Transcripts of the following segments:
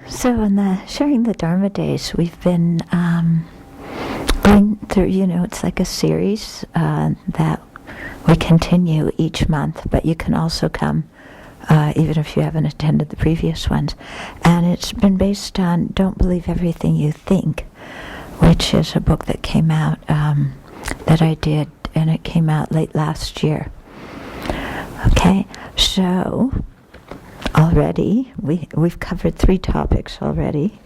So in the Sharing the Dharma Days, we've been going through, it's like a series that we continue each month, but you can also come even if you haven't attended the previous ones. And it's been based on Don't Believe Everything You Think, which is a book that came out that I did, and it came out late last year. Okay, so already we've covered 3 topics already.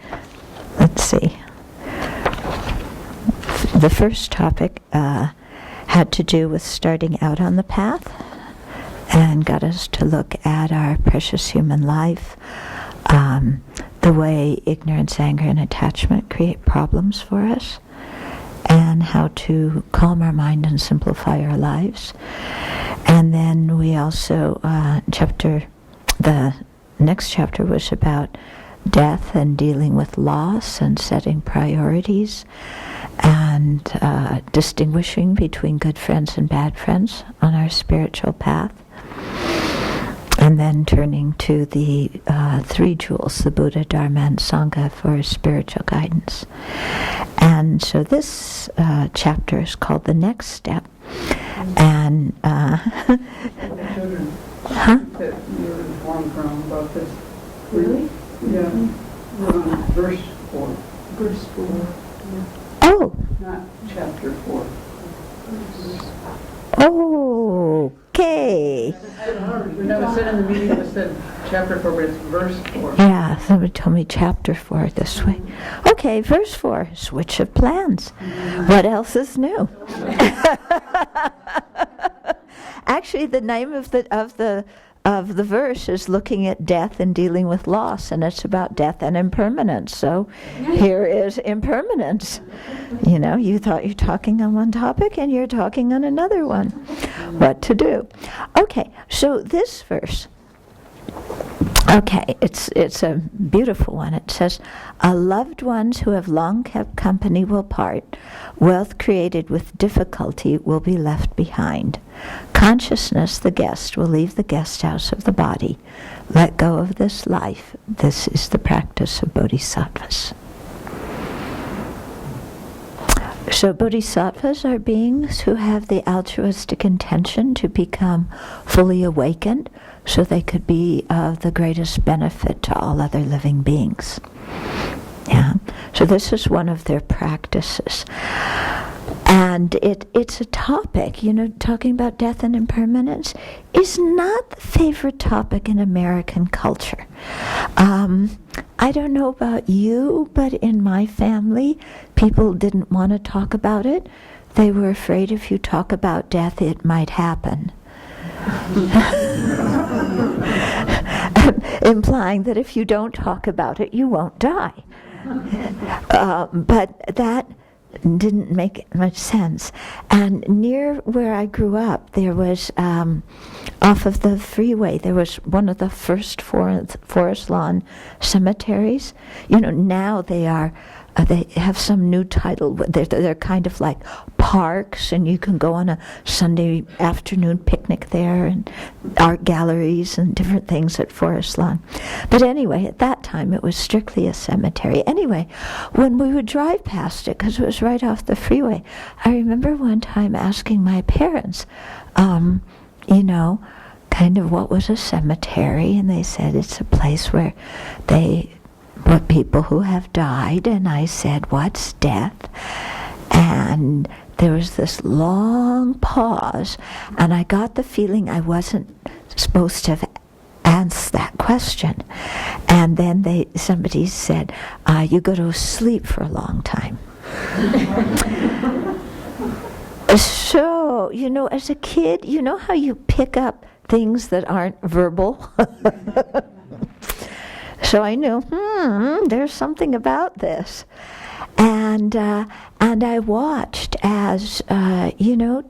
Let's see. The first topic had to do with starting out on the path and got us to look at our precious human life, the way ignorance, anger, and attachment create problems for us, and how to calm our mind and simplify our lives. And then we also, the next chapter was about death and dealing with loss and setting priorities and distinguishing between good friends and bad friends on our spiritual path. And then turning to the 3 jewels, the Buddha, Dharma, and Sangha, for spiritual guidance. And so this chapter is called The Next Step. And children that you're informed from about this. Really? Yeah. Verse 4. Verse 4. Yeah. Oh. Not chapter 4. Okay. We never said in the meeting, it said chapter 4, but it's verse 4. Yeah, somebody told me chapter 4 this way. Okay, verse 4, switch of plans. What else is new? Actually, the name of the verse is looking at death and dealing with loss, and it's about death and impermanence. So here is impermanence. You thought you're talking on one topic and you're talking on another one. What to do? Okay, so this verse, it's a beautiful one. It says, loved ones who have long kept company will part. Wealth created with difficulty will be left behind. Consciousness, the guest, will leave the guest house of the body. Let go of this life. This is the practice of bodhisattvas. So bodhisattvas are beings who have the altruistic intention to become fully awakened so they could be of the greatest benefit to all other living beings. Yeah. So this is one of their practices. And it's a topic, talking about death and impermanence is not the favorite topic in American culture. I don't know about you, but in my family, people didn't want to talk about it. They were afraid if you talk about death, it might happen. Implying that if you don't talk about it, you won't die. But that didn't make much sense. And near where I grew up, there was, off of the freeway, there was one of the first forest lawn cemeteries. Now they have some new title. They're kind of like parks, and you can go on a Sunday afternoon picnic there, and art galleries and different things at Forest Lawn. But anyway, at that time it was strictly a cemetery. Anyway, when we would drive past it, because it was right off the freeway, I remember one time asking my parents, kind of what was a cemetery, and they said it's a place where they put people who have died, and I said, what's death? And there was this long pause, and I got the feeling I wasn't supposed to have asked that question. And then somebody said, you go to sleep for a long time. So, as a kid, how you pick up things that aren't verbal? So I knew, there's something about this. And I watched as,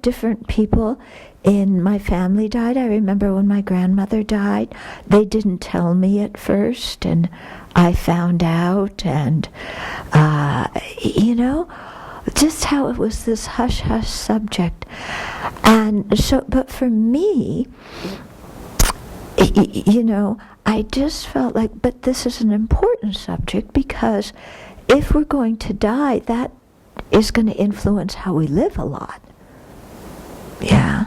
different people in my family died. I remember when my grandmother died, they didn't tell me at first, and I found out, and, just how it was this hush-hush subject. And so, but for me, you know, I just felt like, but this is an important subject, because if we're going to die, that is going to influence how we live a lot. Yeah.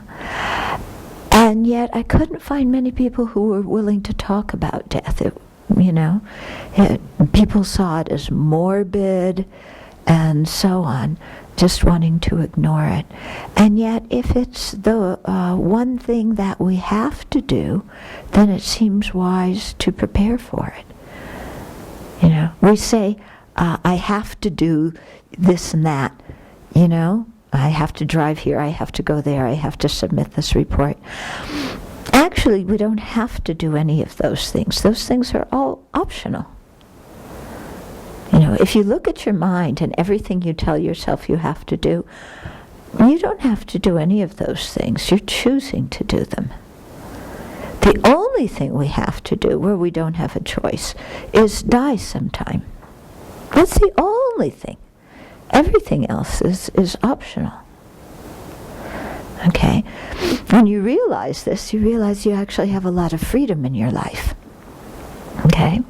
And yet I couldn't find many people who were willing to talk about death. People saw it as morbid and so on, just wanting to ignore it. And yet if it's the one thing that we have to do, then it seems wise to prepare for it. We say, I have to do this and that, I have to drive here, I have to go there, I have to submit this report. Actually, we don't have to do any of those things. Those things are all optional. If you look at your mind and everything you tell yourself you have to do, you don't have to do any of those things. You're choosing to do them. The only thing we have to do, where we don't have a choice, is die sometime. That's the only thing. Everything else is optional. Okay? When you realize this, you realize you actually have a lot of freedom in your life. Okay?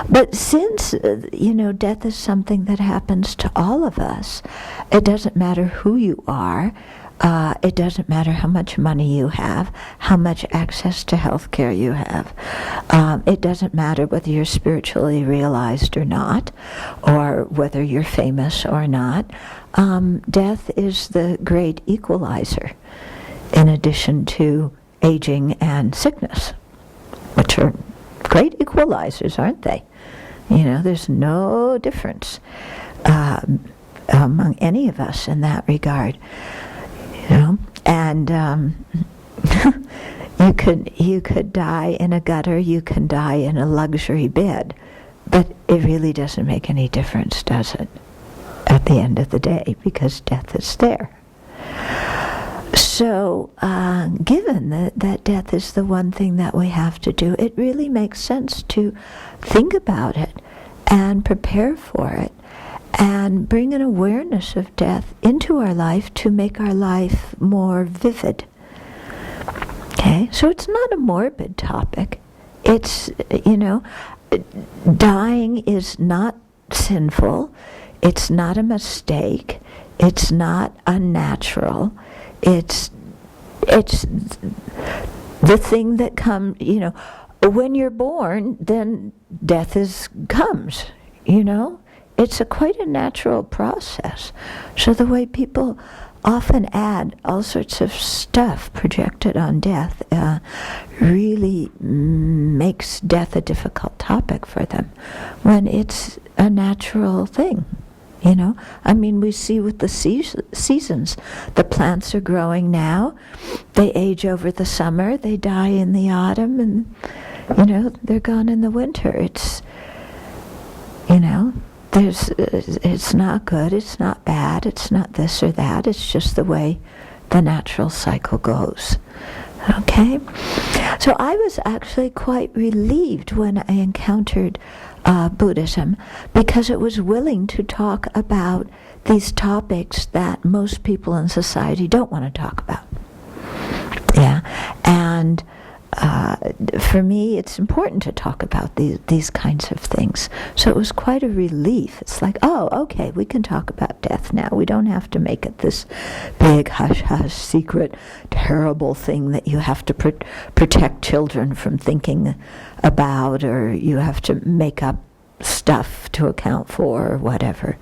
But since, death is something that happens to all of us, it doesn't matter who you are, it doesn't matter how much money you have, how much access to health care you have. It doesn't matter whether you're spiritually realized or not, or whether you're famous or not. Death is the great equalizer, in addition to aging and sickness, which are great equalizers, aren't they? There's no difference among any of us in that regard. And you could die in a gutter, you can die in a luxury bed, but it really doesn't make any difference, does it? At the end of the day, because death is there. So, given that death is the one thing that we have to do, it really makes sense to think about it and prepare for it and bring an awareness of death into our life to make our life more vivid. Okay? So it's not a morbid topic. It's, dying is not sinful. It's not a mistake. It's not unnatural. It's the thing that comes, when you're born, then death comes, It's quite a natural process. So the way people often add all sorts of stuff projected on death really makes death a difficult topic for them, when it's a natural thing. We see with the seasons, the plants are growing now, they age over the summer, they die in the autumn, and, they're gone in the winter. It's, it's not good, it's not bad, it's not this or that, it's just the way the natural cycle goes. Okay? So I was actually quite relieved when I encountered Buddhism, because it was willing to talk about these topics that most people in society don't want to talk about. Yeah, and for me, it's important to talk about these kinds of things. So it was quite a relief. It's like, oh, okay, we can talk about death now. We don't have to make it this big, hush-hush, secret, terrible thing that you have to protect children from thinking about, or you have to make up stuff to account for, or whatever.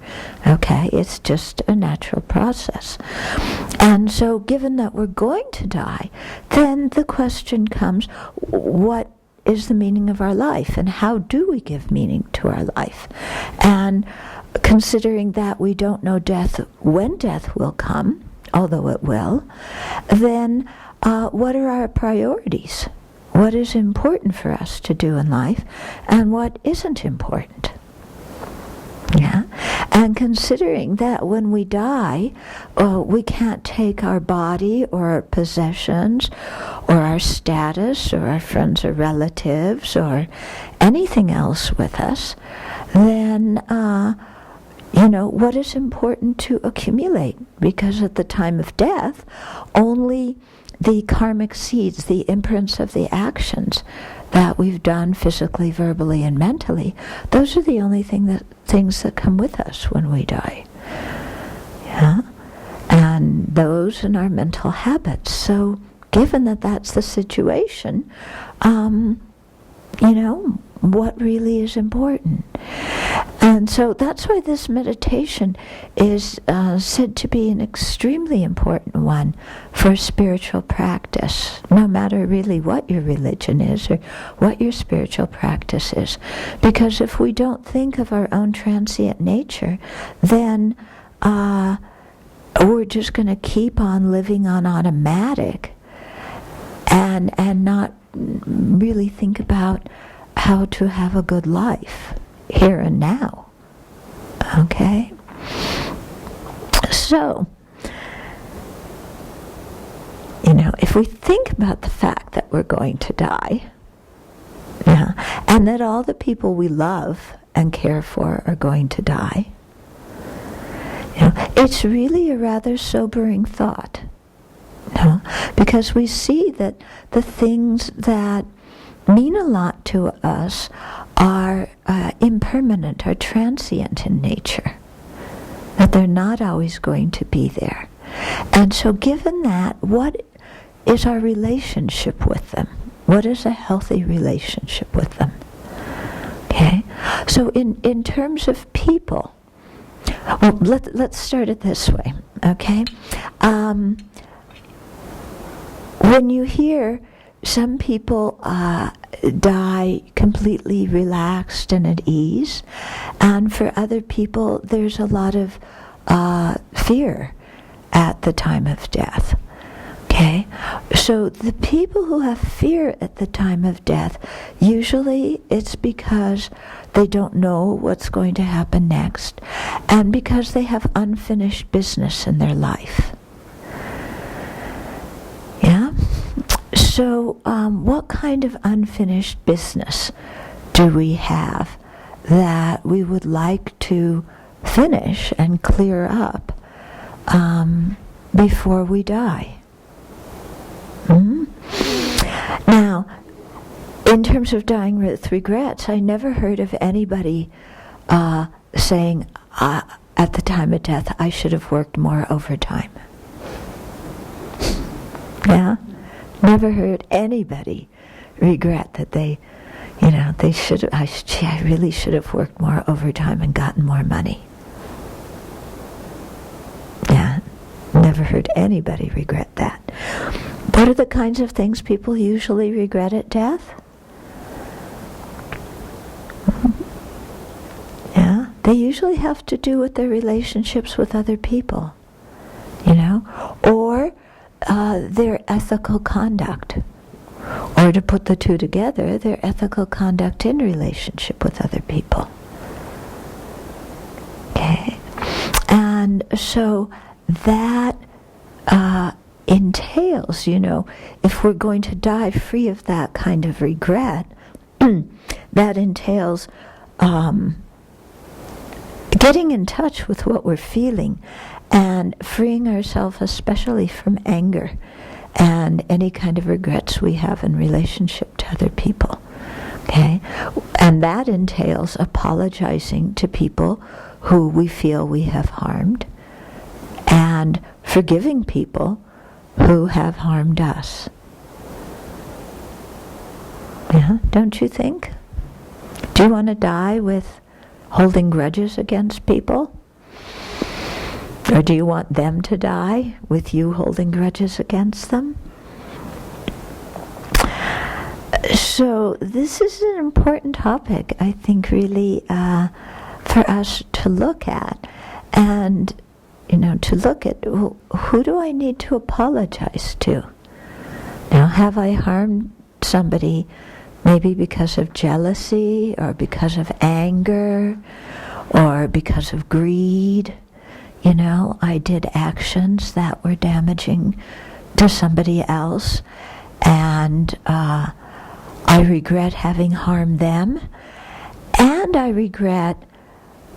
Okay, it's just a natural process. And so given that we're going to die, then the question comes, what is the meaning of our life, and how do we give meaning to our life? And considering that we don't know when death will come, although it will, then what are our priorities? What is important for us to do in life, and what isn't important? Yeah, and considering that when we die, we can't take our body or our possessions or our status or our friends or relatives or anything else with us, then what is important to accumulate? Because at the time of death, only the karmic seeds, the imprints of the actions that we've done physically, verbally, and mentally, those are the only things that come with us when we die. Yeah? And those and our mental habits. So given that that's the situation, what really is important? And so that's why this meditation is said to be an extremely important one for spiritual practice, no matter really what your religion is or what your spiritual practice is. Because if we don't think of our own transient nature, then we're just going to keep on living on automatic and not really think about how to have a good life here and now. Okay? So, if we think about the fact that we're going to die, and that all the people we love and care for are going to die, it's really a rather sobering thought. Because we see that the things that mean a lot to us are impermanent, are transient in nature, that they're not always going to be there. And so given that, what is our relationship with them? What is a healthy relationship with them? Okay? So in terms of people, well, let's start it this way, okay? When you hear some people die completely relaxed and at ease, and for other people there's a lot of fear at the time of death. Okay? So the people who have fear at the time of death, usually it's because they don't know what's going to happen next, and because they have unfinished business in their life. Yeah? So what kind of unfinished business do we have that we would like to finish and clear up before we die? Now, in terms of dying with regrets, I never heard of anybody saying at the time of death, I should have worked more overtime. Yeah? Never heard anybody regret that they should have, I really should have worked more overtime and gotten more money. Yeah, never heard anybody regret that. What are the kinds of things people usually regret at death? Yeah, they usually have to do with their relationships with other people, or their ethical conduct, or to put the two together, their ethical conduct in relationship with other people. Okay? And so that entails, if we're going to die free of that kind of regret, that entails getting in touch with what we're feeling and freeing ourselves especially from anger and any kind of regrets we have in relationship to other people. Okay? And that entails apologizing to people who we feel we have harmed and forgiving people who have harmed us. Yeah, don't you think? Do you want to die with holding grudges against people? Or do you want them to die with you holding grudges against them? So this is an important topic, I think, really for us to look at. And, to look at, who do I need to apologize to? Now, have I harmed somebody maybe because of jealousy or because of anger or because of greed? I did actions that were damaging to somebody else, and I regret having harmed them, and I regret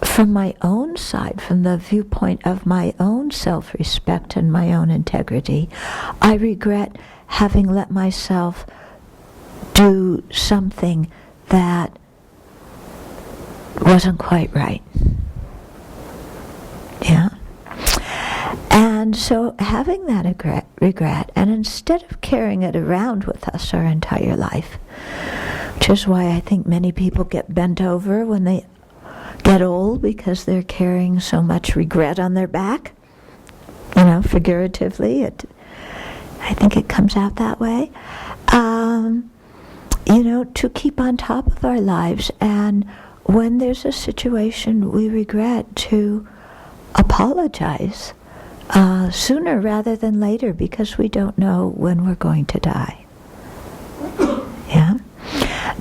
from my own side, from the viewpoint of my own self-respect and my own integrity, I regret having let myself do something that wasn't quite right. Yeah? And so having that regret, and instead of carrying it around with us our entire life, which is why I think many people get bent over when they get old, because they're carrying so much regret on their back, figuratively. I think it comes out that way. To keep on top of our lives, and when there's a situation we regret, to apologize sooner rather than later, because we don't know when we're going to die. Yeah?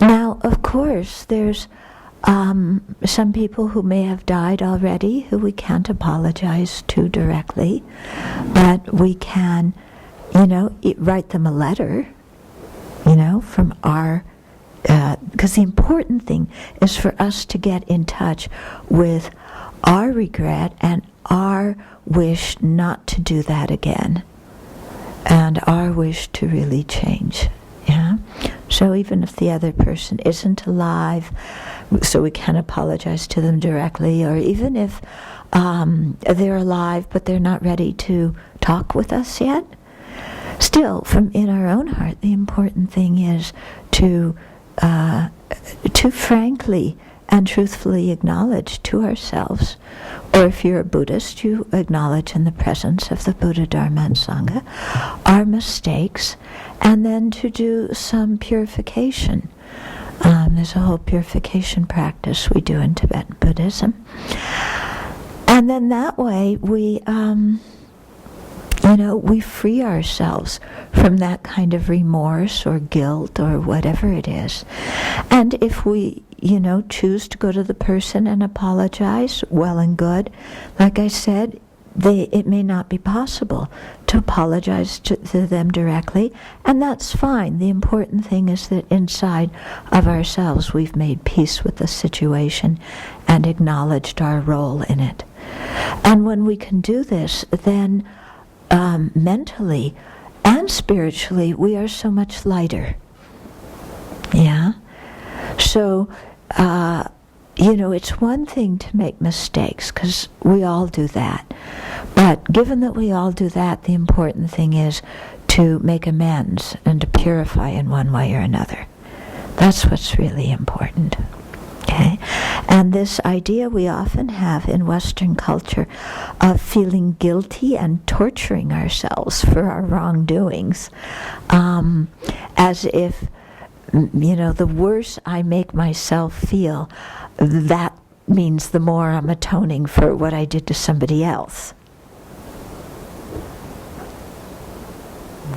Now, of course, there's some people who may have died already who we can't apologize to directly, but we can, write them a letter, from our, because the important thing is for us to get in touch with our regret and our wish not to do that again, and our wish to really change. Yeah? So even if the other person isn't alive, so we can apologize to them directly, or even if they're alive but they're not ready to talk with us yet, still, from in our own heart, the important thing is to frankly and truthfully acknowledge to ourselves, or if you're a Buddhist, you acknowledge in the presence of the Buddha, Dharma, and Sangha, our mistakes, and then to do some purification. There's a whole purification practice we do in Tibetan Buddhism. And then that way we free ourselves from that kind of remorse or guilt or whatever it is. And if we, choose to go to the person and apologize, well and good. Like I said, it may not be possible to apologize to them directly, and that's fine. The important thing is that inside of ourselves we've made peace with the situation and acknowledged our role in it. And when we can do this, then mentally and spiritually we are so much lighter. Yeah? So, it's one thing to make mistakes, because we all do that. But given that we all do that, the important thing is to make amends and to purify in one way or another. That's what's really important. Okay? And this idea we often have in Western culture of feeling guilty and torturing ourselves for our wrongdoings, as if, the worse I make myself feel, that means the more I'm atoning for what I did to somebody else.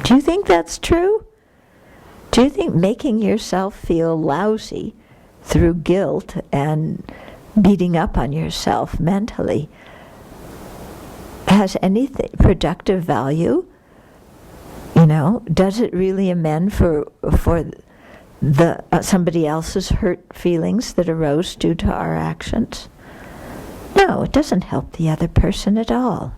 Do you think that's true? Do you think making yourself feel lousy through guilt and beating up on yourself mentally has anything productive value? Does it really amend for the somebody else's hurt feelings that arose due to our actions? No, it doesn't help the other person at all.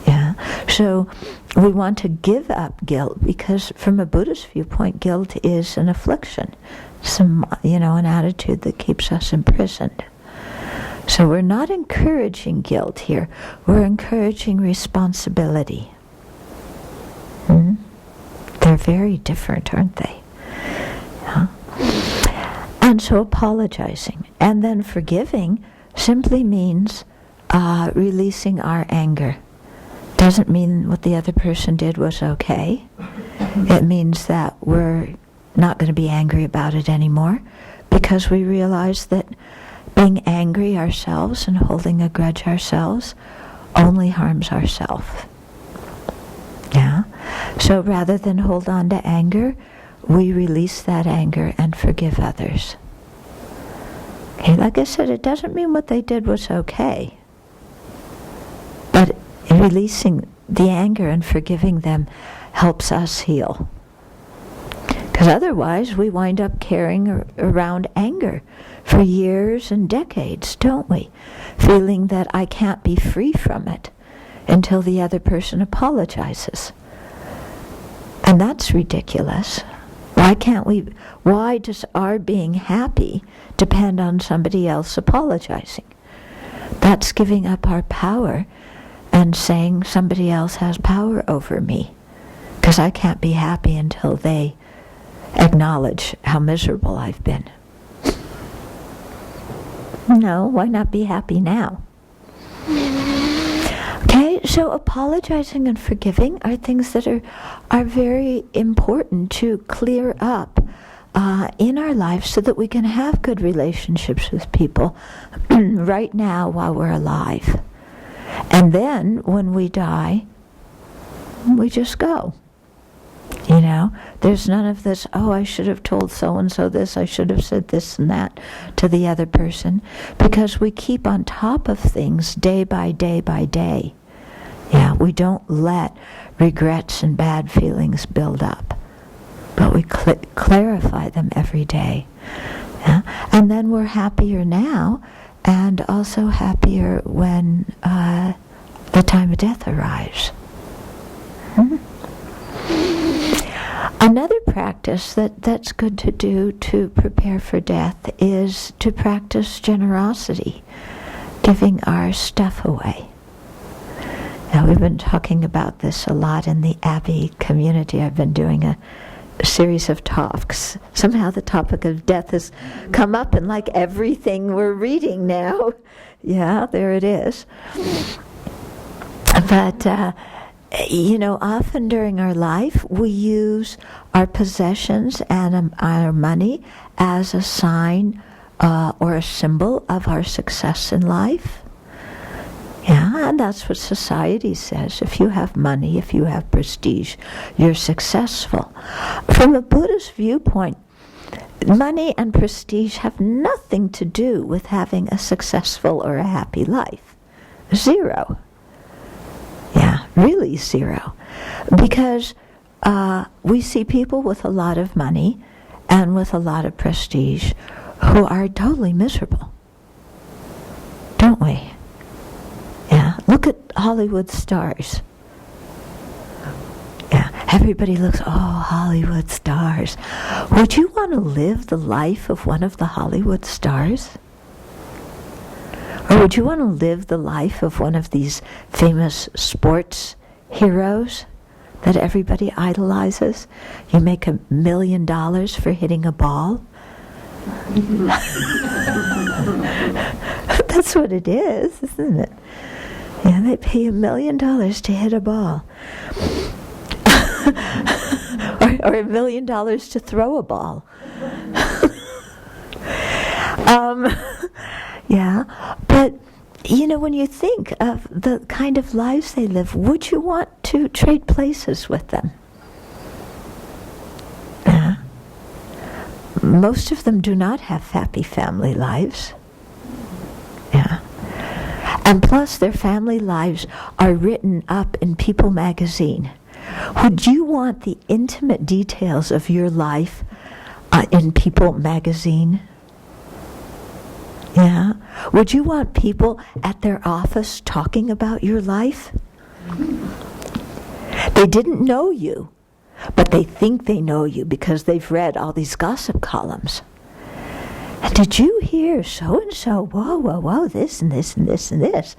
Yeah. So we want to give up guilt, because from a Buddhist viewpoint, guilt is an affliction, an attitude that keeps us imprisoned. So we're not encouraging guilt here. We're encouraging responsibility. They're very different, aren't they? Yeah. And so apologizing and then forgiving simply means releasing our anger. Doesn't mean what the other person did was okay. It means that we're not going to be angry about it anymore, because we realize that being angry ourselves and holding a grudge ourselves only harms ourselves. Yeah? So rather than hold on to anger, we release that anger and forgive others. Okay, like I said, it doesn't mean what they did was okay. But releasing the anger and forgiving them helps us heal. Because otherwise we wind up carrying around anger for years and decades, don't we? Feeling that I can't be free from it until the other person apologizes. And that's ridiculous. Why does our being happy depend on somebody else apologizing? That's giving up our power and saying somebody else has power over me. Because I can't be happy until they acknowledge how miserable I've been. No, why not be happy now? Okay, so apologizing and forgiving are things that are very important to clear up in our lives so that we can have good relationships with people right now while we're alive. And then when we die, we just go. You know, there's none of this, oh, I should have told so-and-so this, I should have said this and that to the other person, because we keep on top of things day by day by day. Yeah, we don't let regrets and bad feelings build up, but we clarify them every day. Yeah? And then we're happier now, and also happier when the time of death arrives. Another practice that's good to do to prepare for death is to practice generosity, giving our stuff away. Now, we've been talking about this a lot in the Abbey community. I've been doing a series of talks. Somehow the topic of death has come up in like everything we're reading now. Yeah, there it is. But you know, often during our life, we use our possessions and our money as a sign or a symbol of our success in life. Yeah, and that's what society says. If you have money, if you have prestige, you're successful. From a Buddhist viewpoint, money and prestige have nothing to do with having a successful or a happy life. Zero. Yeah, really zero. Because we see people with a lot of money and with a lot of prestige who are totally miserable. Don't we? Yeah, look at Hollywood stars. Yeah, everybody looks, oh, Hollywood stars. Would you want to live the life of one of the Hollywood stars? Or would you want to live the life of one of these famous sports heroes that everybody idolizes? You make $1 million for hitting a ball? That's what it is, isn't it? Yeah, they pay $1 million to hit a ball. or $1 million to throw a ball. Yeah, but you know, when you think of the kind of lives they live, would you want to trade places with them? Yeah. Most of them do not have happy family lives. Yeah. And plus their family lives are written up in People magazine. Would you want the intimate details of your life in People magazine? Yeah. Would you want people at their office talking about your life? They didn't know you, but they think they know you because they've read all these gossip columns. And did you hear so-and-so, whoa, this and this and this and this?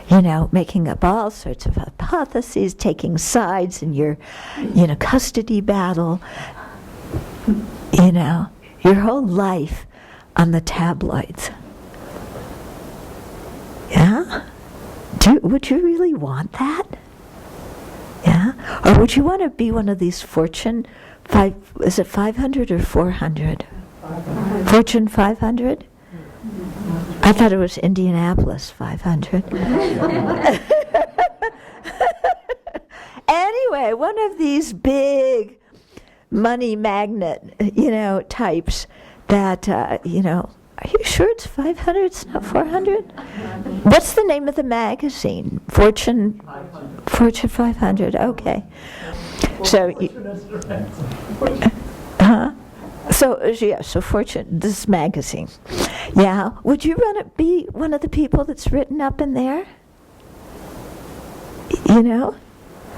You know, making up all sorts of hypotheses, taking sides in your, custody battle. You know, your whole life on the tabloids. Yeah? Would you really want that? Yeah? Or would you want to be one of these Fortune, is it 500 or 400? 500. Fortune 500? I thought it was Indianapolis 500. Anyway, one of these big money magnet, types that, are you sure it's 500? It's not 400? What's the name of the magazine? Fortune 500. Okay. So, huh? So Fortune, this magazine. Yeah, would you be one of the people that's written up in there? You know?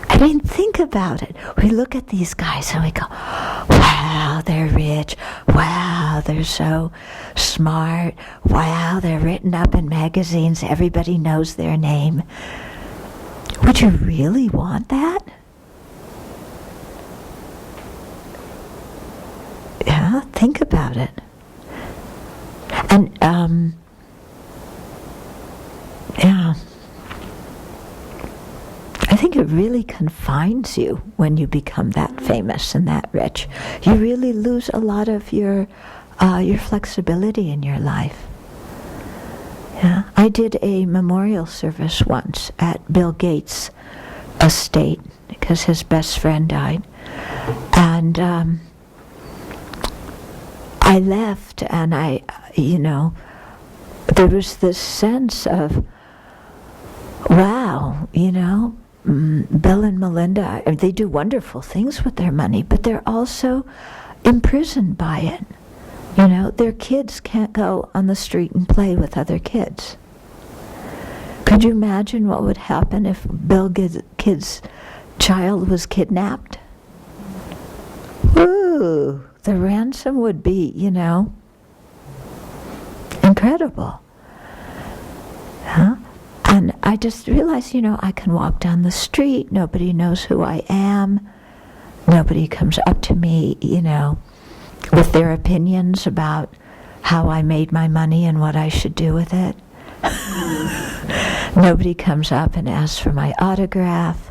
I mean, think about it. We look at these guys and we go, wow, they're rich. Wow, they're so smart. Wow, they're written up in magazines. Everybody knows their name. Would you really want that? Yeah, think about it. And, yeah. I think it really confines you when you become that famous and that rich. You really lose a lot of your flexibility in your life. Yeah, I did a memorial service once at Bill Gates' estate because his best friend died, and I left, and there was this sense of, wow, Bill and Melinda, they do wonderful things with their money, but they're also imprisoned by it. Their kids can't go on the street and play with other kids. Could you imagine what would happen if Bill Gates' child was kidnapped? Ooh, the ransom would be, incredible. Huh? And I just realized, I can walk down the street, nobody knows who I am, nobody comes up to me, with their opinions about how I made my money and what I should do with it. Nobody comes up and asks for my autograph.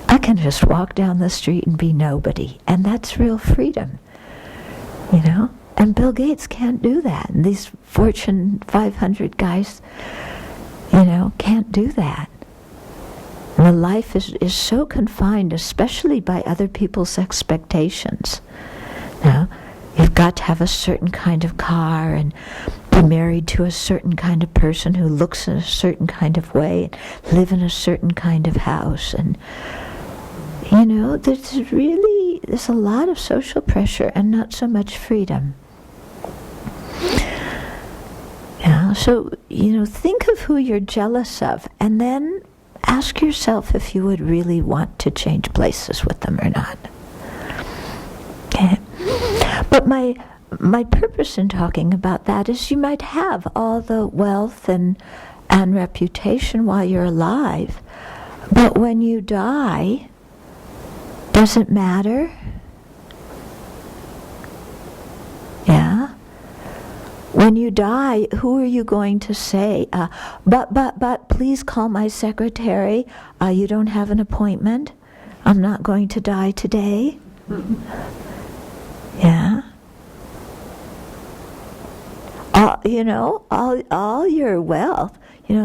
I can just walk down the street and be nobody, and that's real freedom, And Bill Gates can't do that, and these Fortune 500 guys, can't do that. And the life is so confined, especially by other people's expectations. You've got to have a certain kind of car and be married to a certain kind of person who looks in a certain kind of way, and live in a certain kind of house. And, there's a lot of social pressure and not so much freedom. So, think of who you're jealous of, and then ask yourself if you would really want to change places with them or not. Okay? But my purpose in talking about that is you might have all the wealth and reputation while you're alive, but when you die, does it matter? Yeah? When you die, who are you going to say, but please call my secretary, you don't have an appointment, I'm not going to die today? Yeah? All your wealth,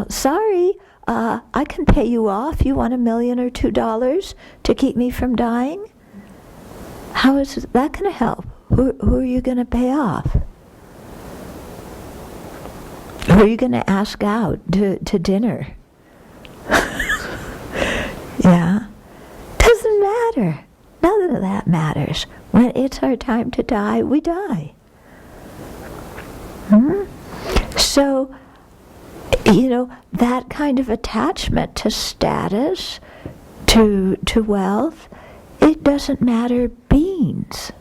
sorry, I can pay you off, you want $1 million or $2 to keep me from dying? How is that going to help? Who are you going to pay off? Who are you going to ask out to dinner? Yeah? Doesn't matter. None of that matters. When it's our time to die, we die. So, that kind of attachment to status, to wealth, it doesn't matter beans.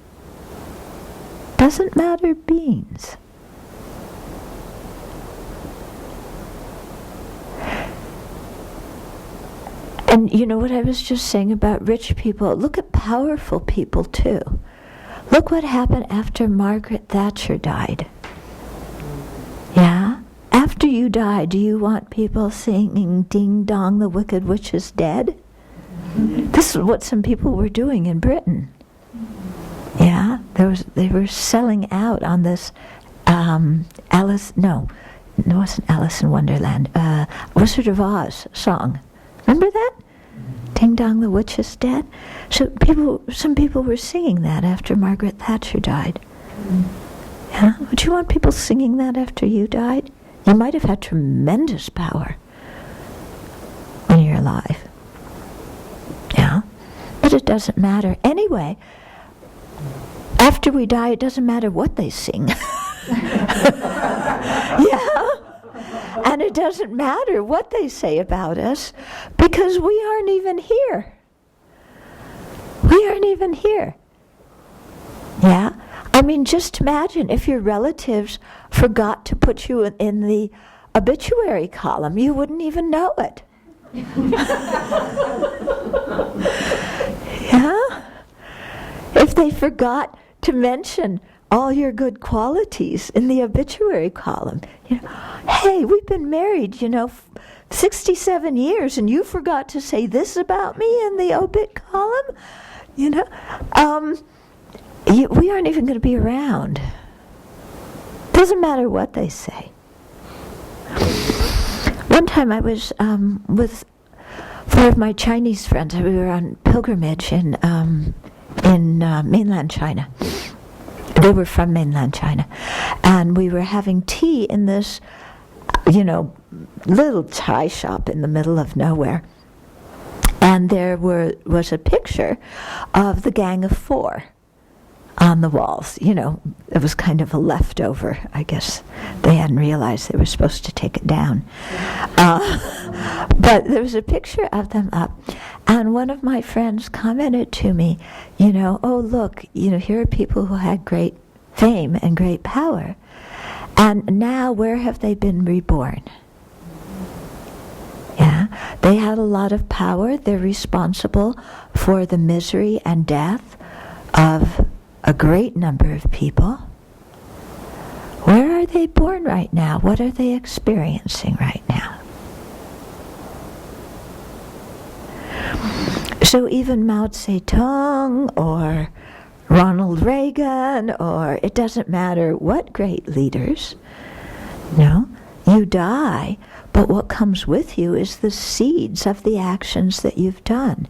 Doesn't matter beans. And what I was just saying about rich people, look at powerful people too. Look what happened after Margaret Thatcher died. Yeah? After you die, do you want people singing Ding Dong, the Wicked Witch is Dead? This is what some people were doing in Britain. Yeah? They were selling out on this it wasn't Alice in Wonderland, Wizard of Oz song. Remember that? Ding Dong, the Witch is Dead? So some people were singing that after Margaret Thatcher died. Yeah? Would you want people singing that after you died? You might have had tremendous power when you're alive. Yeah? But it doesn't matter. Anyway, After we die, it doesn't matter what they sing. Yeah? And it doesn't matter what they say about us, because we aren't even here. We aren't even here. Yeah? I mean, just imagine if your relatives forgot to put you in the obituary column. You wouldn't even know it. Yeah? If they forgot to mention all your good qualities in the obituary column. You know, hey, we've been married, 67 years, and you forgot to say this about me in the obit column? We aren't even going to be around. Doesn't matter what they say. One time I was with 4 of my Chinese friends. We were on pilgrimage in mainland China. They were from mainland China. And we were having tea in this, little chai shop in the middle of nowhere. And there was a picture of the Gang of 4 on the walls. It was kind of a leftover. I guess they hadn't realized they were supposed to take it down. But there was a picture of them up. And one of my friends commented to me, oh, look, here are people who had great fame and great power. And now where have they been reborn? Yeah, they had a lot of power. They're responsible for the misery and death of a great number of people. Where are they born right now? What are they experiencing right now? So even Mao Zedong or Ronald Reagan, or it doesn't matter what great leaders, you die, but what comes with you is the seeds of the actions that you've done.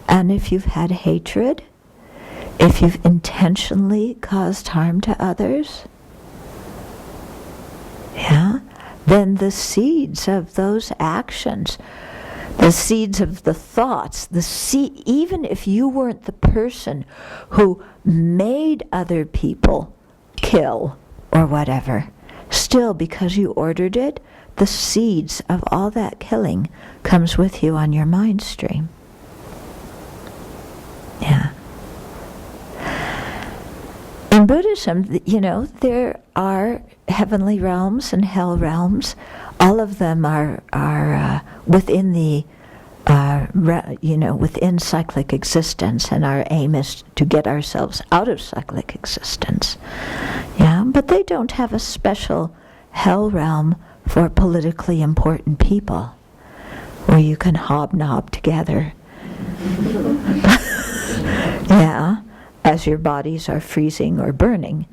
And if you've had hatred, if you've intentionally caused harm to others, then the seeds of those actions, the seeds of the thoughts, even if you weren't the person who made other people kill or whatever, still, because you ordered it, the seeds of all that killing comes with you on your mind stream. Yeah. In Buddhism, there are heavenly realms and hell realms. All of them are within the within cyclic existence, and our aim is to get ourselves out of cyclic existence. Yeah, but they don't have a special hell realm for politically important people, where you can hobnob together. Yeah, as your bodies are freezing or burning.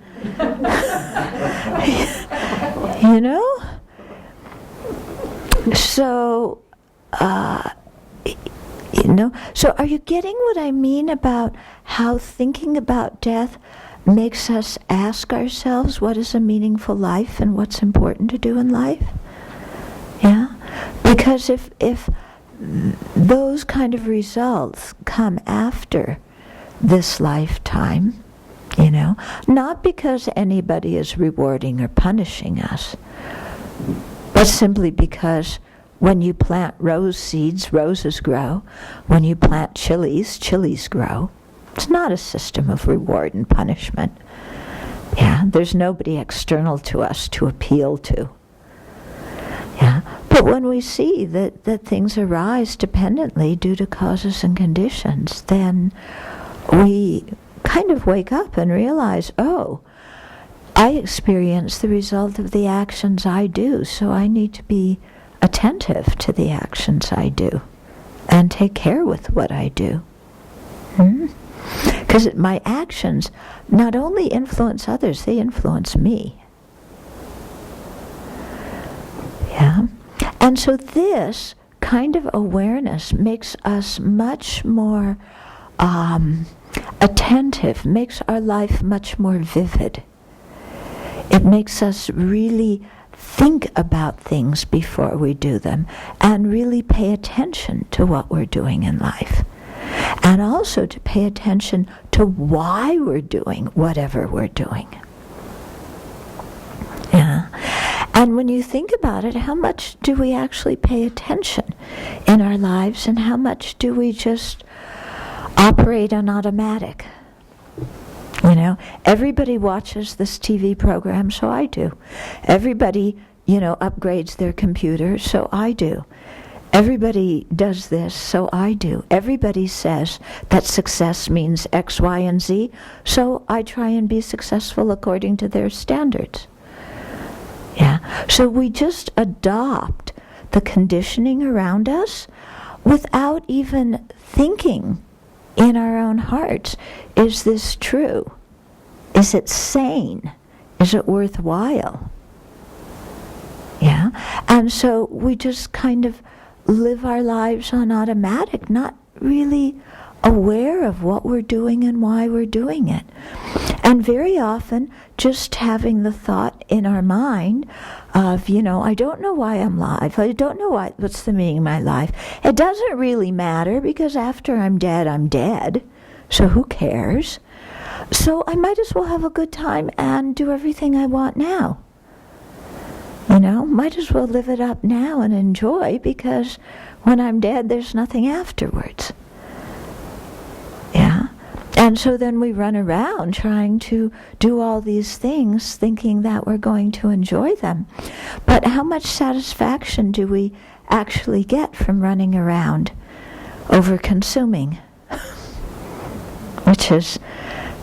So, so are you getting what I mean about how thinking about death makes us ask ourselves what is a meaningful life and what's important to do in life? Yeah? Because if those kind of results come after this lifetime, not because anybody is rewarding or punishing us, but simply because when you plant rose seeds, roses grow. When you plant chilies, chilies grow. It's not a system of reward and punishment. Yeah, there's nobody external to us to appeal to. Yeah, but when we see that things arise dependently due to causes and conditions, then we kind of wake up and realize, oh, I experience the result of the actions I do, so I need to be attentive to the actions I do and take care with what I do. Because my actions not only influence others, they influence me. Yeah? And so this kind of awareness makes us much more attentive, makes our life much more vivid. It makes us really think about things before we do them and really pay attention to what we're doing in life. And also to pay attention to why we're doing whatever we're doing. Yeah. And when you think about it, how much do we actually pay attention in our lives, and how much do we just operate on automatic? You know, everybody watches this TV program, so I do. Everybody, upgrades their computer, so I do. Everybody does this, so I do. Everybody says that success means X, Y, and Z, so I try and be successful according to their standards. Yeah. So we just adopt the conditioning around us without even thinking in our own hearts, is this true? Is it sane? Is it worthwhile? Yeah. And so we just kind of live our lives on automatic, not really aware of what we're doing and why we're doing it. And very often, just having the thought in our mind of, I don't know why I'm alive. I don't know what's the meaning of my life. It doesn't really matter, because after I'm dead. So who cares? So I might as well have a good time and do everything I want now. Might as well live it up now and enjoy, because when I'm dead, there's nothing afterwards. Yeah. And so then we run around trying to do all these things, thinking that we're going to enjoy them. But how much satisfaction do we actually get from running around over-consuming? Which is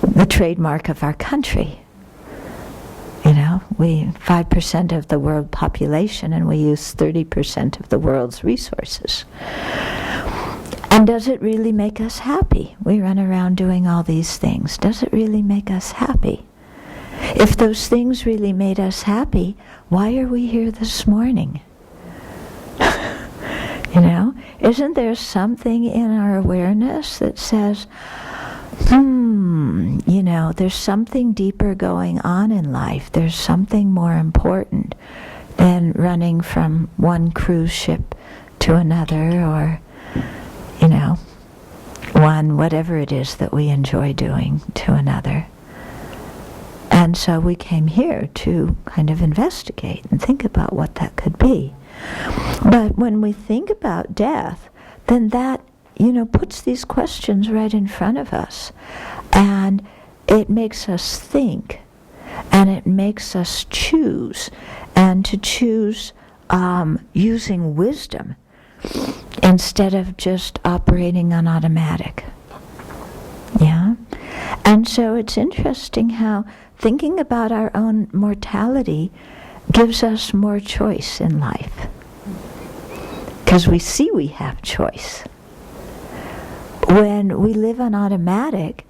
the trademark of our country. We 5% of the world population, and we use 30% of the world's resources. And does it really make us happy? We run around doing all these things. Does it really make us happy? If those things really made us happy, why are we here this morning? Isn't there something in our awareness that says, there's something deeper going on in life. There's something more important than running from one cruise ship to another, or, one whatever it is that we enjoy doing to another. And so we came here to kind of investigate and think about what that could be. But when we think about death, then that puts these questions right in front of us. And it makes us think, and it makes us choose, and to choose using wisdom instead of just operating on automatic. Yeah? And so it's interesting how thinking about our own mortality gives us more choice in life. Because we see we have choice. When we live on automatic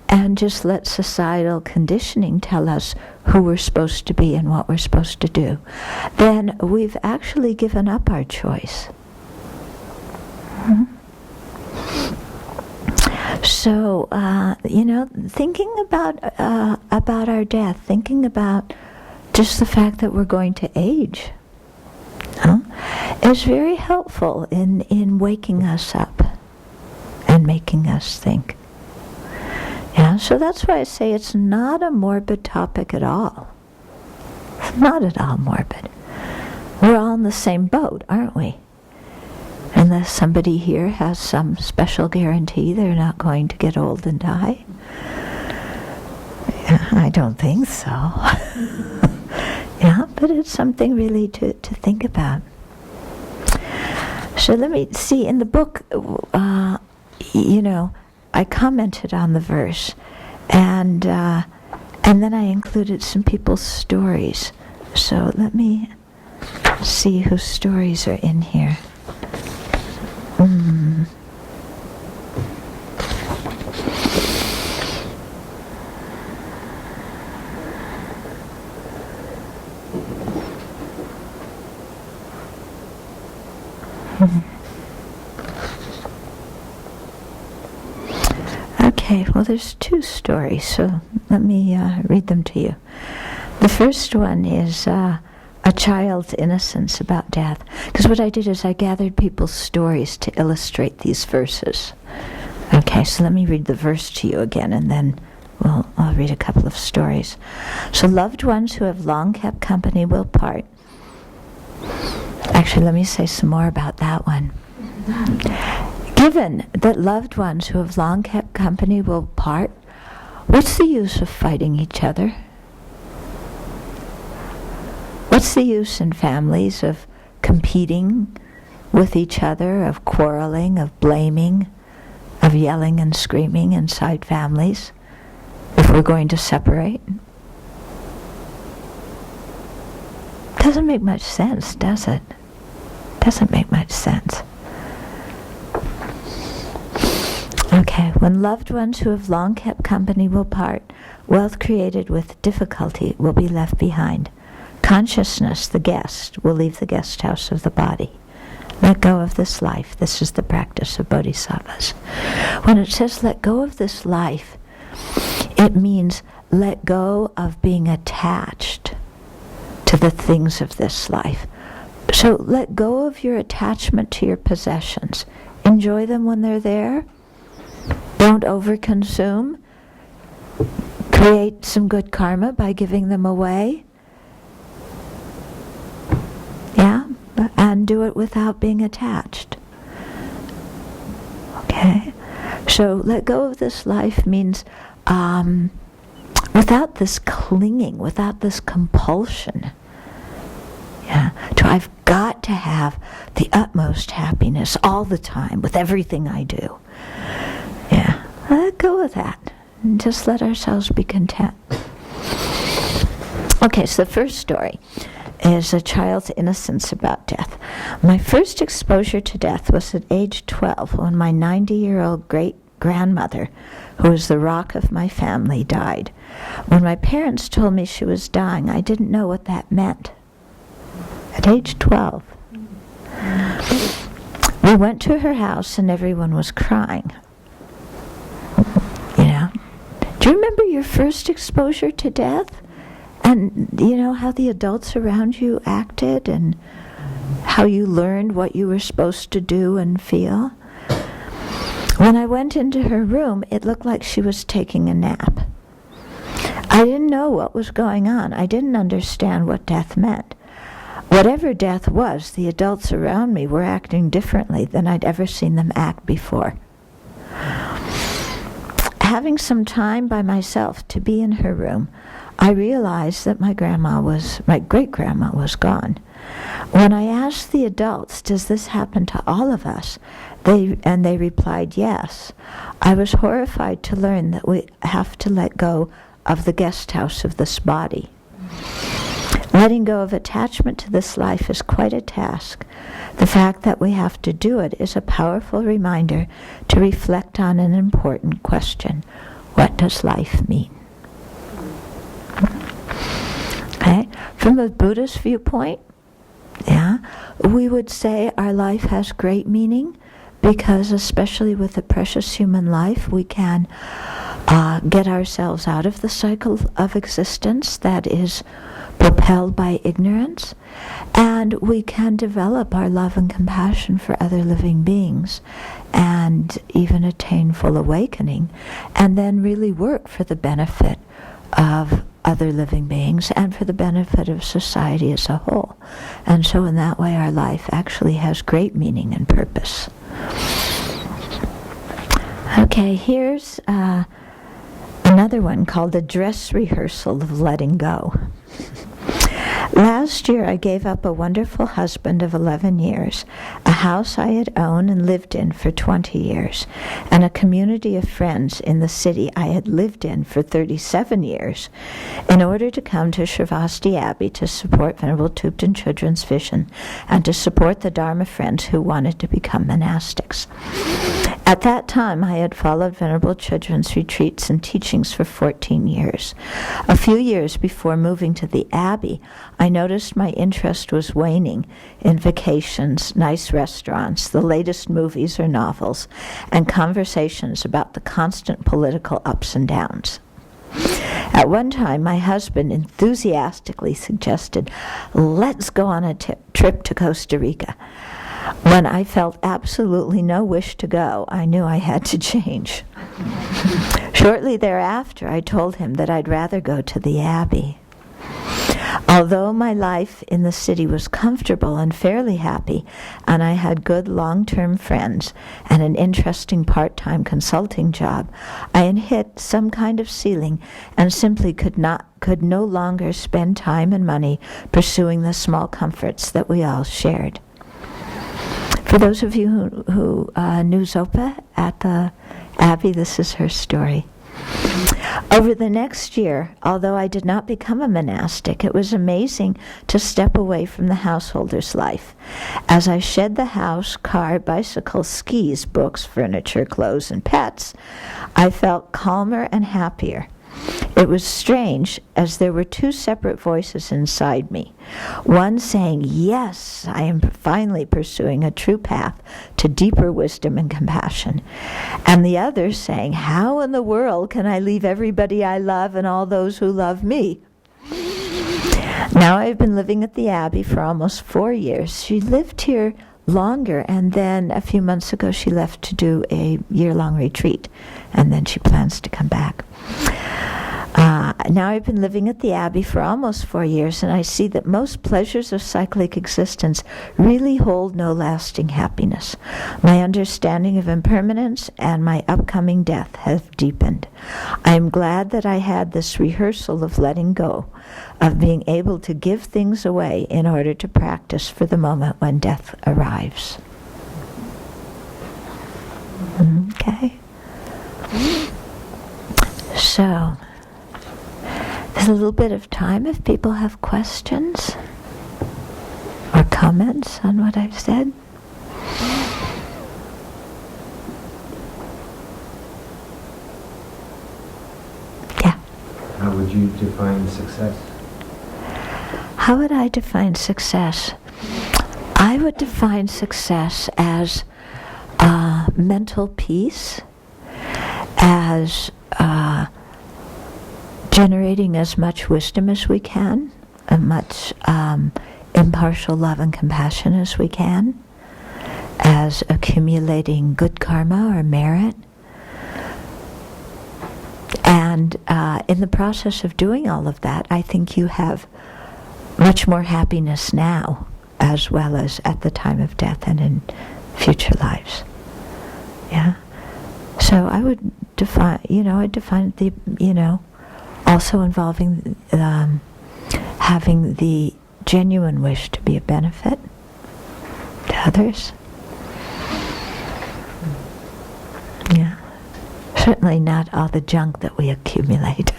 and just let societal conditioning tell us who we're supposed to be and what we're supposed to do, then we've actually given up our choice. So, thinking about our death, thinking about just the fact that we're going to age, is very helpful in waking us up and making us think. Yeah, so that's why I say it's not a morbid topic at all. It's not at all morbid. We're all in the same boat, aren't we? Unless somebody here has some special guarantee they're not going to get old and die. Yeah, I don't think so. Yeah, but it's something really to think about. So let me see, in the book, I commented on the verse, and then I included some people's stories. So let me see whose stories are in here. Okay, well, there's two stories, so let me read them to you. The first one is a child's innocence about death. Because what I did is I gathered people's stories to illustrate these verses. Okay, so let me read the verse to you again, and then I'll read a couple of stories. So loved ones who have long kept company will part. Actually, let me say some more about that one. Given that loved ones who have long kept company will part, what's the use of fighting each other? What's the use in families of competing with each other, of quarreling, of blaming, of yelling and screaming inside families if we're going to separate? Doesn't make much sense, does it? Doesn't make much sense. Okay, when loved ones who have long kept company will part, wealth created with difficulty will be left behind. Consciousness, the guest, will leave the guest house of the body. Let go of this life. This is the practice of bodhisattvas. When it says let go of this life, it means let go of being attached to the things of this life. So let go of your attachment to your possessions. Enjoy them when they're there. Don't overconsume. Create some good karma by giving them away. Yeah? And do it without being attached. Okay? So let go of this life means without this clinging, without this compulsion. Yeah? I've got to have the utmost happiness all the time with everything I do. Yeah, let go of that and just let ourselves be content. Okay, so the first story is a child's innocence about death. My first exposure to death was at age 12 when my 90-year-old great-grandmother, who was the rock of my family, died. When my parents told me she was dying, I didn't know what that meant. At age 12. We went to her house and everyone was crying. You know? Do you remember your first exposure to death? And you know how the adults around you acted and how you learned what you were supposed to do and feel? When I went into her room, it looked like she was taking a nap. I didn't know what was going on. I didn't understand what death meant. Whatever death was, the adults around me were acting differently than I'd ever seen them act before. Having some time by myself to be in her room, I realized that my great-grandma was gone. When I asked the adults, does this happen to all of us? They replied yes. I was horrified to learn that we have to let go of the guest house of this body. Letting go of attachment to this life is quite a task. The fact that we have to do it is a powerful reminder to reflect on an important question. What does life mean? Okay? From a Buddhist viewpoint, we would say our life has great meaning because, especially with the precious human life, we can get ourselves out of the cycle of existence that is propelled by ignorance, and we can develop our love and compassion for other living beings and even attain full awakening, and then really work for the benefit of other living beings and for the benefit of society as a whole. And so in that way our life actually has great meaning and purpose. Okay, here's another one called the dress rehearsal of letting go. Last year I gave up a wonderful husband of 11 years, a house I had owned and lived in for 20 years, and a community of friends in the city I had lived in for 37 years, in order to come to Sravasti Abbey to support Venerable Thupten Chodron's vision and to support the Dharma friends who wanted to become monastics. At that time, I had followed Venerable Chodron's retreats and teachings for 14 years. A few years before moving to the Abbey, I noticed my interest was waning in vacations, nice restaurants, the latest movies or novels, and conversations about the constant political ups and downs. At one time, my husband enthusiastically suggested, let's go on a trip to Costa Rica. When I felt absolutely no wish to go, I knew I had to change. Shortly thereafter, I told him that I'd rather go to the Abbey. Although my life in the city was comfortable and fairly happy, and I had good long-term friends and an interesting part-time consulting job, I had hit some kind of ceiling and simply could no longer spend time and money pursuing the small comforts that we all shared. For those of you who knew Zopa at the Abbey, this is her story. Over the next year, although I did not become a monastic, it was amazing to step away from the householder's life. As I shed the house, car, bicycle, skis, books, furniture, clothes, and pets, I felt calmer and happier. It was strange, as there were two separate voices inside me. One saying, yes, I am finally pursuing a true path to deeper wisdom and compassion. And the other saying, how in the world can I leave everybody I love and all those who love me? Now I've been living at the Abbey for almost 4 years. She lived here longer, and then a few months ago she left to do a year-long retreat, and then she plans to come back. Now I've been living at the Abbey for almost 4 years, and I see that most pleasures of cyclic existence really hold no lasting happiness. My understanding of impermanence and my upcoming death have deepened. I am glad that I had this rehearsal of letting go, of being able to give things away in order to practice for the moment when death arrives. Okay. So, there's a little bit of time if people have questions or comments on what I've said. Yeah. How would you define success? How would I define success? I would define success as mental peace, as generating as much wisdom as we can, as much impartial love and compassion as we can, as accumulating good karma or merit. And in the process of doing all of that, I think you have much more happiness now, as well as at the time of death and in future lives. Yeah. So I would define, I'd define the, also involving having the genuine wish to be a benefit to others. Yeah. Certainly not all the junk that we accumulate.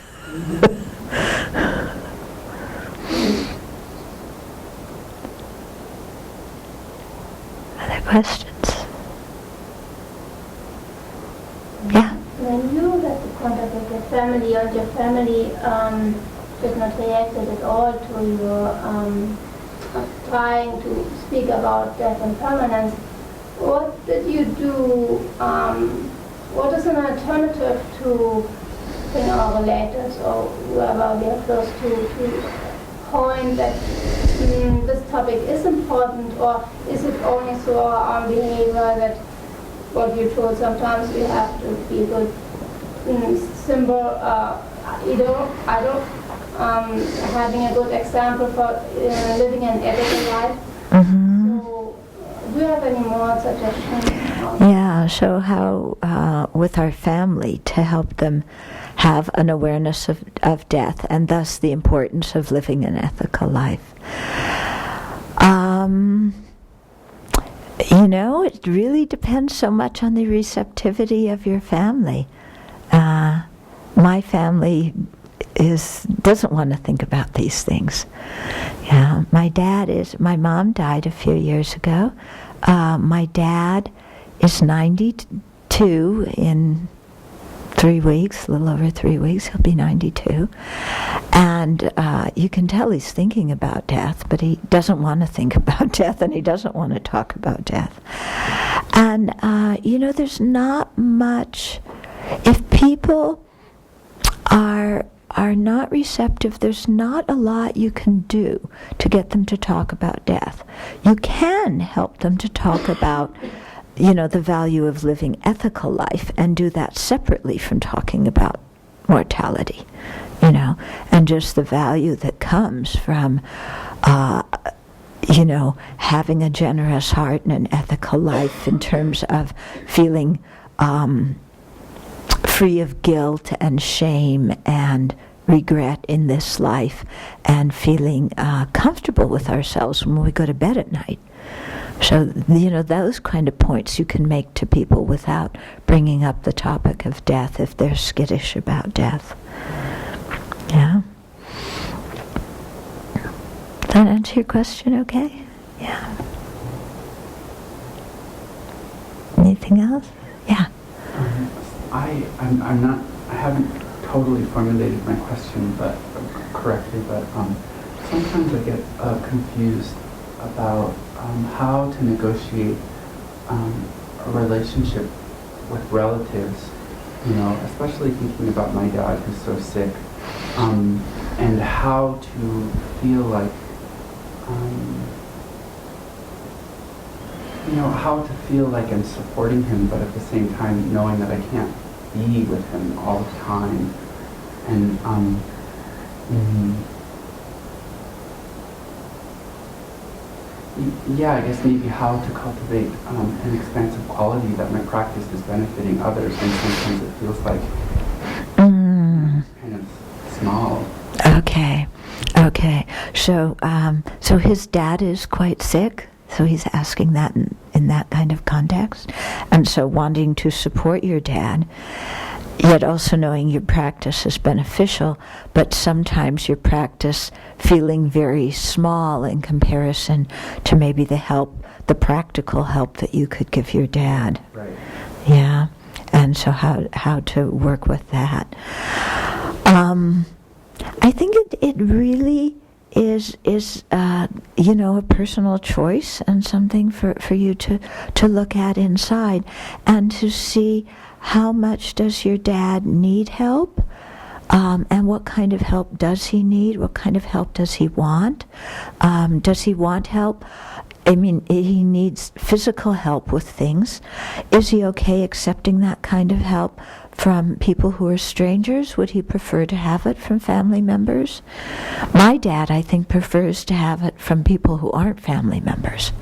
Other questions? Yeah. When you had the contact with your family, and your family did not react at all to your trying to speak about death and permanence, what did you do? What is an alternative to our relators or whoever we are close to point that this topic is important, or is it only through our own behavior that what you told, sometimes we have to be a good symbol, having a good example for living an everyday life. Mm-hmm. So, do you have any more suggestions? Yeah, so how, with our family, to help them have an awareness of death, and thus the importance of living an ethical life. It really depends so much on the receptivity of your family. My family doesn't want to think about these things. Yeah, my mom died a few years ago. My dad is 92 in 3 weeks, a little over 3 weeks. He'll be 92. And you can tell he's thinking about death, but he doesn't want to think about death, and he doesn't want to talk about death. And, there's not much. If people are are not receptive, there's not a lot you can do to get them to talk about death. You can help them to talk about, the value of living ethical life, and do that separately from talking about mortality, and just the value that comes from, having a generous heart and an ethical life in terms of feeling free of guilt and shame and regret in this life, and feeling comfortable with ourselves when we go to bed at night. So, those kind of points you can make to people without bringing up the topic of death if they're skittish about death. Yeah? Does that answer your question okay? Yeah. Anything else? Yeah. I haven't totally formulated my question correctly, but sometimes I get confused about how to negotiate a relationship with relatives, especially thinking about my dad who's so sick, and how to feel like, I'm supporting him, but at the same time knowing that I can't be with him all the time. And I guess maybe how to cultivate an expansive quality that my practice is benefiting others, and sometimes it feels like it's kind of small. Okay. So his dad is quite sick, so he's asking that in that kind of context. And so wanting to support your dad, yet also knowing your practice is beneficial, but sometimes your practice feeling very small in comparison to maybe the practical help that you could give your dad. Right. Yeah. And so how to work with that. I think it really is a personal choice, and something for you to look at inside, and to see how much does your dad need help, and what kind of help does he need, what kind of help does he want. Does he want help? I mean, he needs physical help with things. Is he okay accepting that kind of help from people who are strangers? Would he prefer to have it from family members? My dad, I think, prefers to have it from people who aren't family members.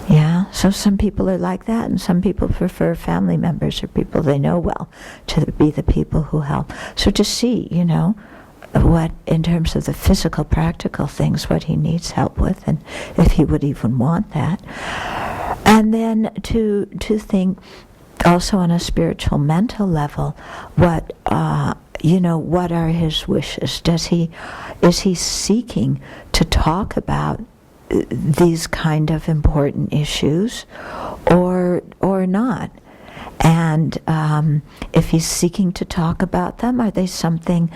Yeah, so some people are like that, and some people prefer family members or people they know well to be the people who help. So to see, what, in terms of the physical, practical things, what he needs help with, and if he would even want that. And then to think also on a spiritual, mental level, what are his wishes? Is he seeking to talk about these kind of important issues, or not? And if he's seeking to talk about them, are they something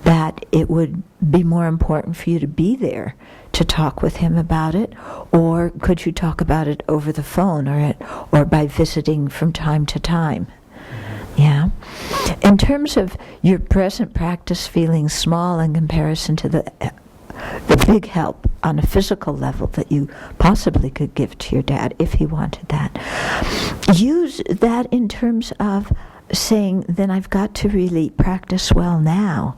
that it would be more important for you to be there to talk with him about it, or could you talk about it over the phone or by visiting from time to time? Yeah. In terms of your present practice feeling small in comparison to the big help on a physical level that you possibly could give to your dad if he wanted that, use that in terms of saying, then I've got to really practice well now,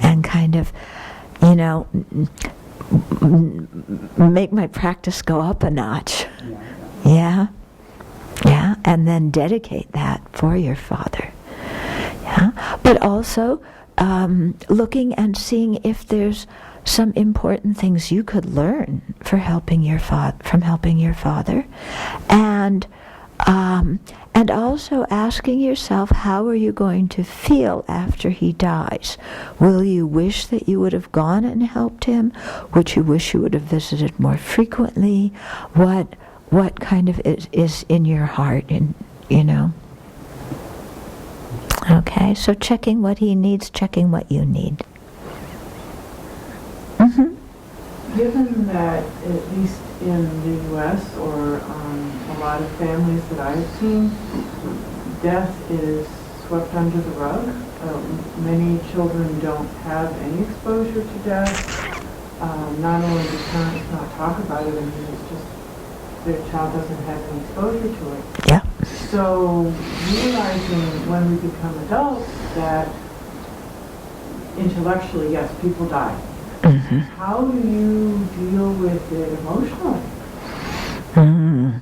and kind of, make my practice go up a notch. Yeah. And then dedicate that for your father. Yeah. But also looking and seeing if there's some important things you could learn from helping your father, and also asking yourself, how are you going to feel after he dies? Will you wish that you would have gone and helped him? Would you wish you would have visited more frequently? What kind of is in your heart, and Okay, so checking what he needs, checking what you need. Given that, at least in the U.S. or a lot of families that I've seen, death is swept under the rug. Many children don't have any exposure to death. Not only do parents not talk about it, I mean, it's just their child doesn't have any exposure to it. Yeah. So realizing when we become adults that intellectually, yes, people die. Mm-hmm. How do you deal with it emotionally? Mm.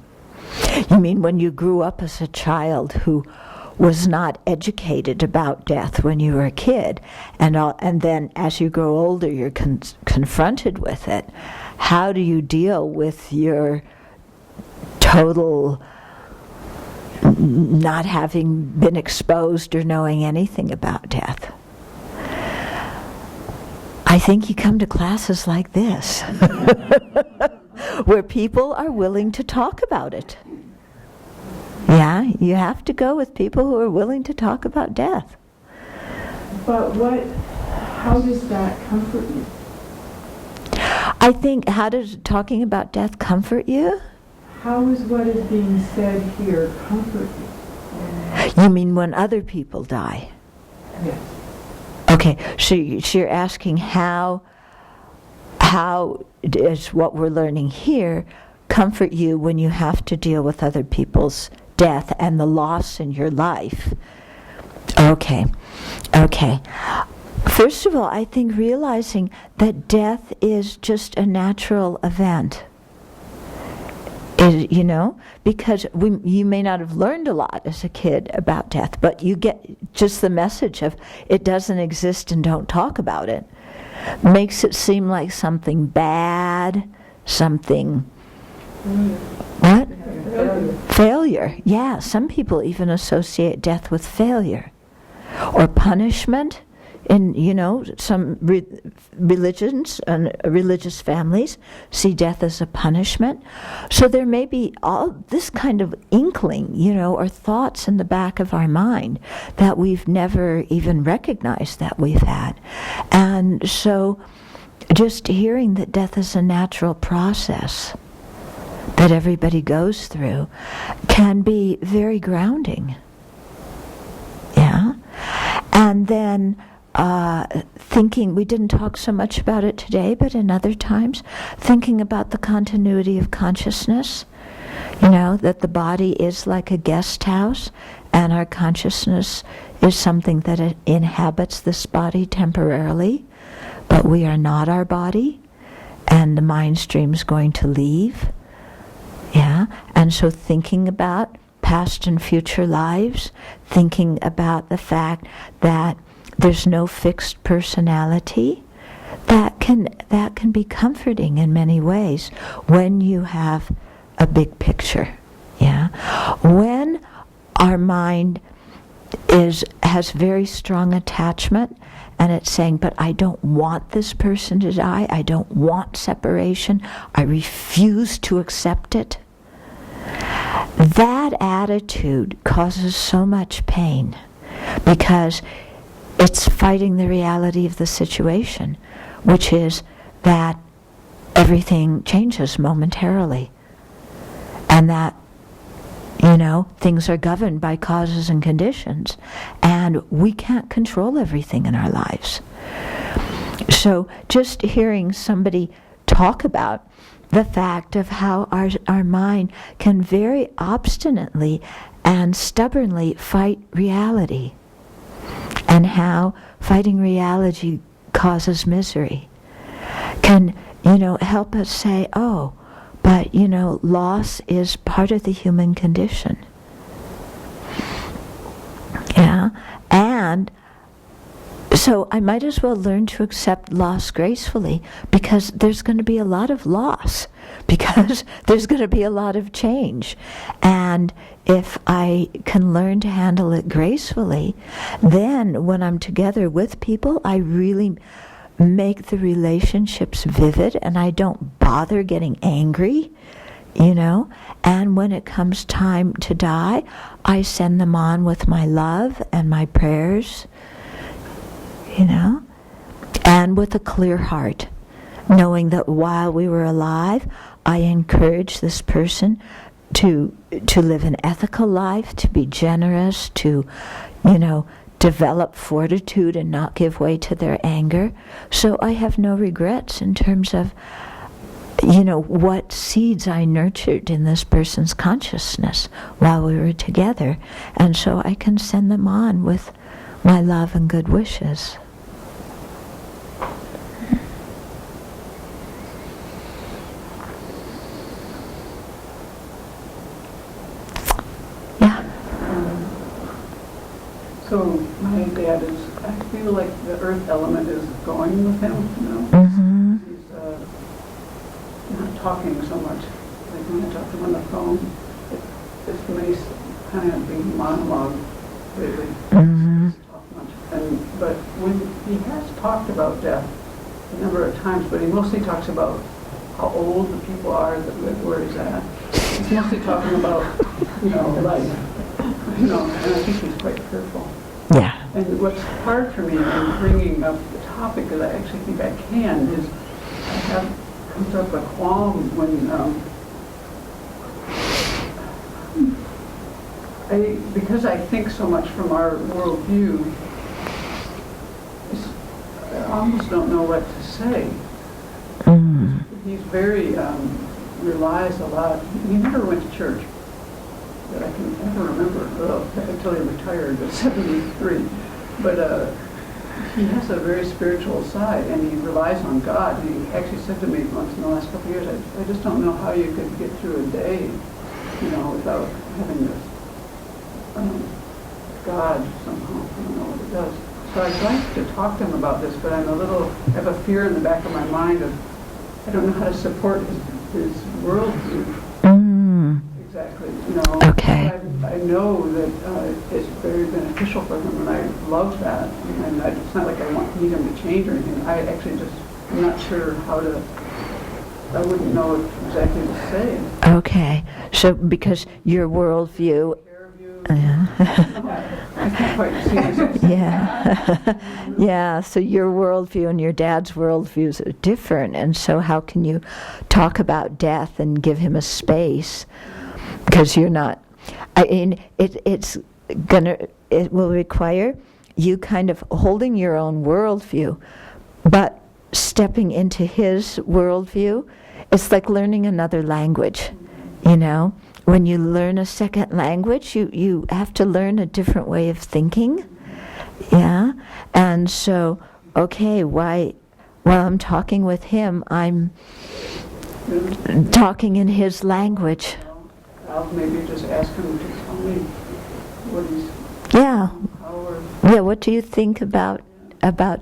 You mean when you grew up as a child who was not educated about death when you were a kid, and then as you grow older you're confronted with it? How do you deal with your total not having been exposed or knowing anything about death? I think you come to classes like this where people are willing to talk about it. Yeah, you have to go with people who are willing to talk about death. But how does that comfort you? I think, how does talking about death comfort you? How is what is being said here comfort you? You mean when other people die? Yes. Okay, so you're asking how does what we're learning here comfort you when you have to deal with other people's death and the loss in your life? Okay. First of all, I think realizing that death is just a natural event. Because you may not have learned a lot as a kid about death, but you get just the message of it doesn't exist and don't talk about it. Makes it seem like something bad, something... What? Failure. Yeah, some people even associate death with failure. Or punishment. In, some religions and religious families see death as a punishment. So there may be all this kind of inkling, or thoughts in the back of our mind that we've never even recognized that we've had. And so just hearing that death is a natural process that everybody goes through can be very grounding. Yeah? And then thinking, we didn't talk so much about it today, but in other times, thinking about the continuity of consciousness, that the body is like a guest house, and our consciousness is something that inhabits this body temporarily, but we are not our body, and the mind stream's going to leave. Yeah, and so thinking about past and future lives, thinking about the fact that there's no fixed personality, that can be comforting in many ways when you have a big picture. Yeah, when our mind has very strong attachment, and it's saying, but I don't want this person to die, I don't want separation, I refuse to accept it. That attitude causes so much pain because it's fighting the reality of the situation, which is that everything changes momentarily, and that things are governed by causes and conditions, and we can't control everything in our lives. So just hearing somebody talk about the fact of how our mind can very obstinately and stubbornly fight reality, and how fighting reality causes misery, can help us say, oh, but loss is part of the human condition. Yeah, and so I might as well learn to accept loss gracefully, because there's going to be a lot of loss, because there's going to be a lot of change. And if I can learn to handle it gracefully, then when I'm together with people, I really make the relationships vivid, and I don't bother getting angry, and when it comes time to die, I send them on with my love and my prayers, and with a clear heart, knowing that while we were alive, I encourage this person to live an ethical life, to be generous, to develop fortitude and not give way to their anger. So I have no regrets in terms of, what seeds I nurtured in this person's consciousness while we were together. And so I can send them on with my love and good wishes. Yeah. So my dad I feel like the earth element is going with him, Mm-hmm. He's not talking so much. Like when I talk to him on the phone, it's nice kind of being monologue lately. Mm-hmm. Talk much. But when he has talked about death a number of times, but he mostly talks about how old the people are that live where he's at. He's mostly talking about, life. And I think he's quite fearful. Yeah. And what's hard for me in bringing up the topic, because I actually think I can, is I have comes up a qualm when because I think so much from our worldview, I almost don't know what to say. Mm. He's very relies a lot. He never went to church that I can ever remember. Until he retired at 73. But he has a very spiritual side, and he relies on God. And he actually said to me once in the last couple of years, I just don't know how you could get through a day, without having this God somehow. I don't know what it does. So I'd like to talk to him about this, but I have a fear in the back of my mind of, I don't know how to support his worldview. Mm. Exactly, Okay. I know that it's very beneficial for him, and I love that. And it's not like I need him to change or anything. I actually I'm not sure I wouldn't know exactly what to say. Okay. So because your worldview. I can't quite see this. Yeah. Yeah. So your worldview and your dad's worldviews are different, and so how can you talk about death and give him a space? Because you're not. It will require you kind of holding your own worldview, but stepping into his worldview. It's like learning another language, When you learn a second language, you have to learn a different way of thinking. Yeah? And so, okay, while I'm talking with him, I'm talking in his language. I'll maybe just ask him to tell me what he's... Yeah. How Yeah, what do you think about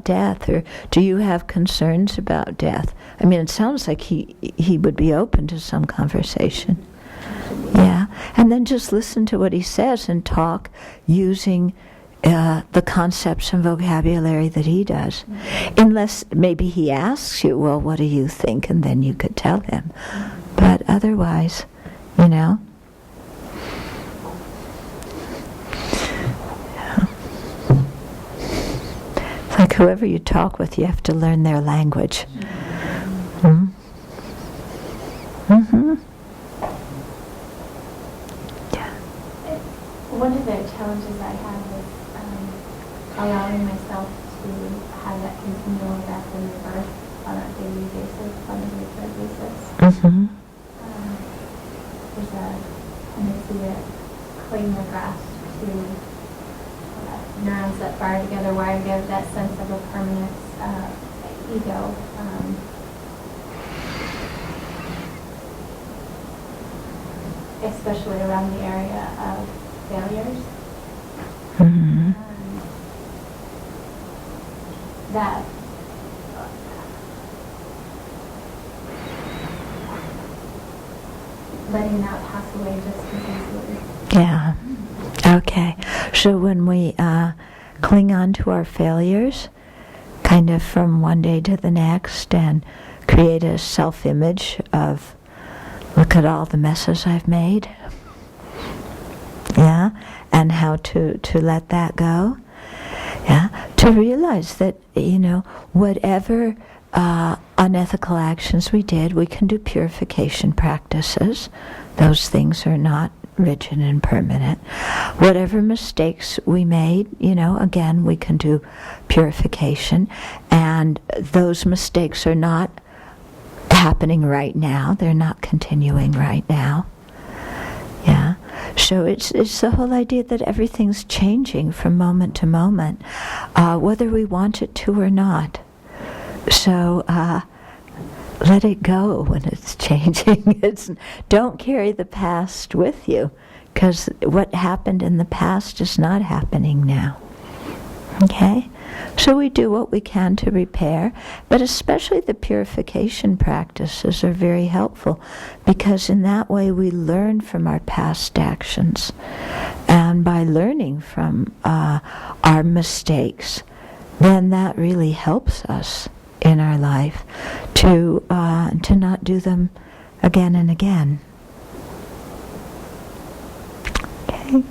death, or do you have concerns about death? I mean, it sounds like he would be open to some conversation. Yeah, and then just listen to what he says and talk using the concepts and vocabulary that he does. Unless maybe he asks you, well, what do you think? And then you could tell him. But otherwise, Yeah. It's like whoever you talk with, you have to learn their language. Mm-hmm. Mm-hmm. One of the challenges I have is allowing myself to have that continual death and rebirth on a daily basis, on a regular basis. Mm-hmm. There's a tendency to cling or grasp to neurons that fire together, wire together, that sense of a permanent ego. Especially around the area of failures. Mm-hmm. That letting that pass away just as easily. Yeah. Okay. So when we cling on to our failures, kind of from one day to the next, and create a self-image of, look at all the messes I've made. Yeah, and how to let that go. Yeah, to realize that, whatever unethical actions we did, we can do purification practices. Those things are not rigid and permanent. Whatever mistakes we made, again, we can do purification, and those mistakes are not happening right now. They're not continuing right now. Yeah. So it's the whole idea that everything's changing from moment to moment, whether we want it to or not. So let it go when it's changing. Don't carry the past with you, because what happened in the past is not happening now. Okay? So we do what we can to repair, but especially the purification practices are very helpful, because in that way we learn from our past actions. And by learning from our mistakes, then that really helps us in our life to not do them again and again. Okay?